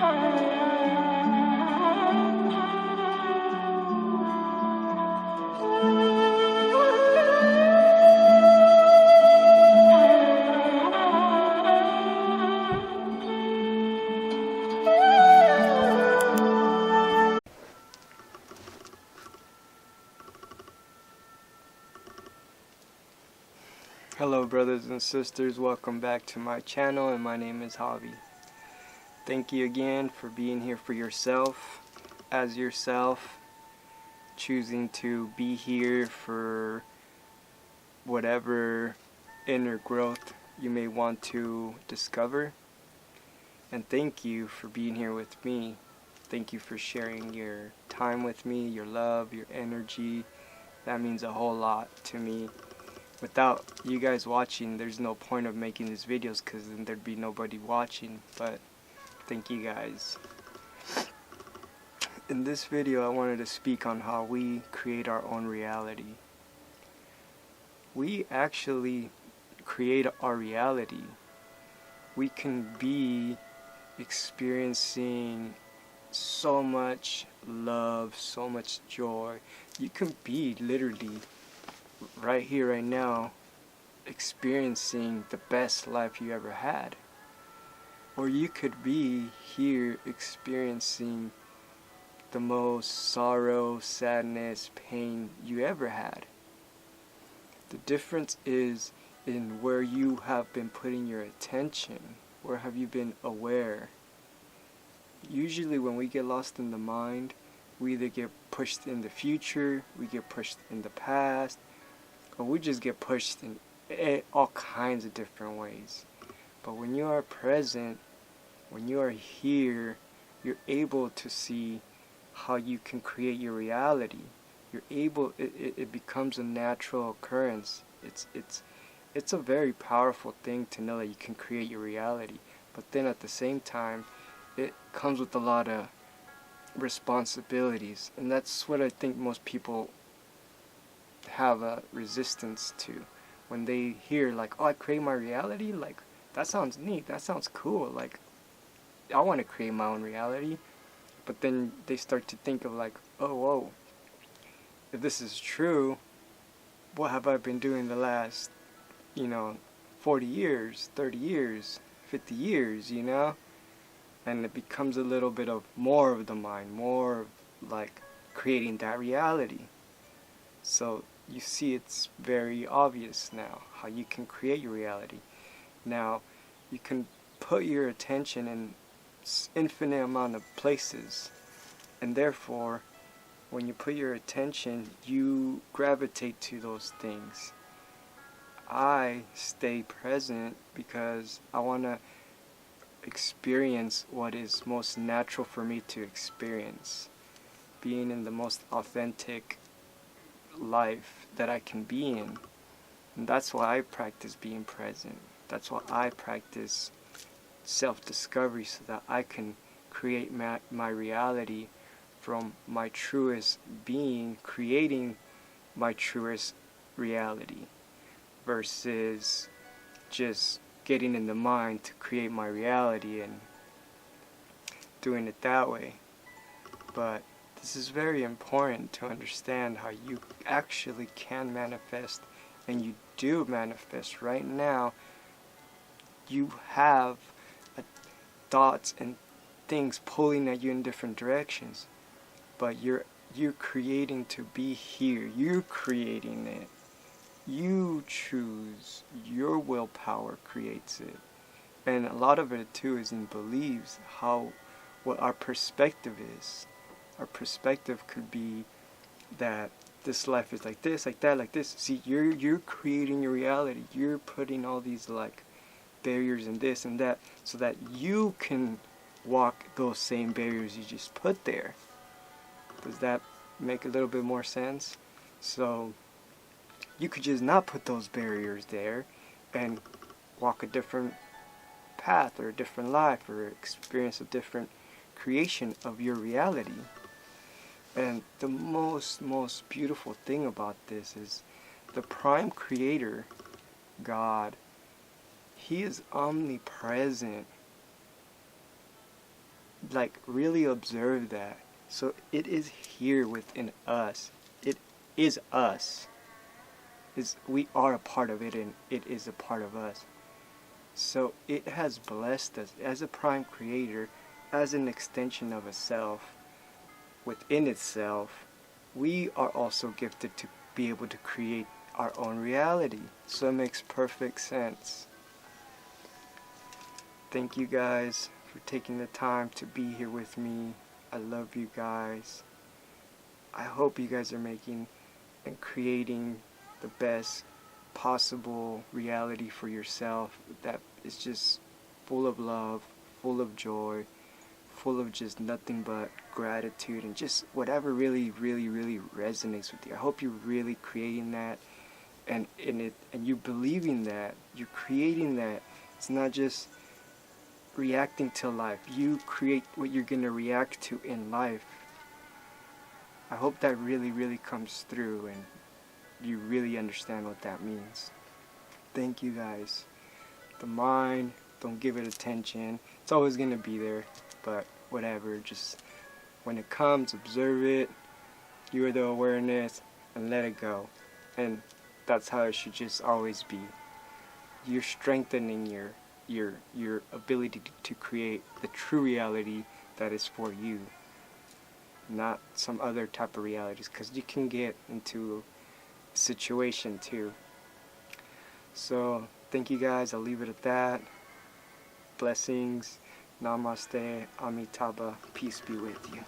Hello brothers and sisters, welcome back to my channel, and my name is Javi. Thank you again for being here for yourself, as yourself, choosing to be here for whatever inner growth you may want to discover. And thank you for being here with me. Thank you for sharing your time with me, your love, your energy. That means a whole lot to me. Without you guys watching, there's no point of making these videos, because then there'd be nobody watching. But thank you guys. In this video, I wanted to speak on how we create our own reality. We actually create our reality. We can be experiencing so much love, so much joy. You can be literally right here, right now, experiencing the best life you ever had. Or you could be here experiencing the most sorrow, sadness, pain you ever had. The difference is in where you have been putting your attention. Where have you been aware? Usually when we get lost in the mind, we either get pushed in the future, we get pushed in the past, or we just get pushed in all kinds of different ways. But when you are present, when you are here, you're able to see how you can create your reality. You're able, it becomes a natural occurrence. It's a very powerful thing to know that you can create your reality. But then at the same time, it comes with a lot of responsibilities. And that's what I think most people have a resistance to. When they hear like, oh, I create my reality, like, that sounds neat, that sounds cool, like, I want to create my own reality. But then they start to think of like, oh, whoa, if this is true, what have I been doing the last, 40 years, 30 years, 50 years, And it becomes a little bit of more of the mind, more of like creating that reality. So you see, it's very obvious now how you can create your reality. Now you can put your attention in infinite amount of places, and therefore when you put your attention, you gravitate to those things. I stay present because I want to experience what is most natural for me to experience, being in the most authentic life that I can be in. And that's why I practice being present. That's why I practice self-discovery, so that I can create my reality from my truest being, creating my truest reality, versus just getting in the mind to create my reality and doing it that way. But this is very important to understand how you actually can manifest, and you do manifest right now. You have thoughts and things pulling at you in different directions, but you're creating to be here. You're creating it. You choose. Your willpower creates it. And a lot of it too is in beliefs, what our perspective is. Our perspective could be that this life is like this, like that, like this. See, you're creating your reality. You're putting all these like barriers and this and that, so that you can walk those same barriers you just put there. Does that make a little bit more sense? So you could just not put those barriers there and walk a different path, or a different life, or experience a different creation of your reality. And the most beautiful thing about this is the prime creator, God, He is omnipresent. like really observe that. So it is here within us. It is us. We are a part of it, and it is a part of us. So it has blessed us as a prime creator, as an extension of itself, within itself. We are also gifted to be able to create our own reality. So it makes perfect sense. Thank you guys for taking the time to be here with me. I love you guys. I hope you guys are making and creating the best possible reality for yourself that is just full of love, full of joy, full of just nothing but gratitude, and just whatever really resonates with you. I hope you're really creating that, and you believing that, you're creating that. It's not just reacting to life. You create what you're going to react to in life. I hope that really comes through and you really understand what that means. Thank you guys. The mind, don't give it attention. It's always going to be there, but whatever. Just when it comes, observe it. You are the awareness and let it go. And that's how it should just always be. You're strengthening your ability to create the true reality that is for you, not some other type of realities, because you can get into a situation too. So thank you guys. I'll leave it at that. Blessings. Namaste. Amitabah. Peace be with you.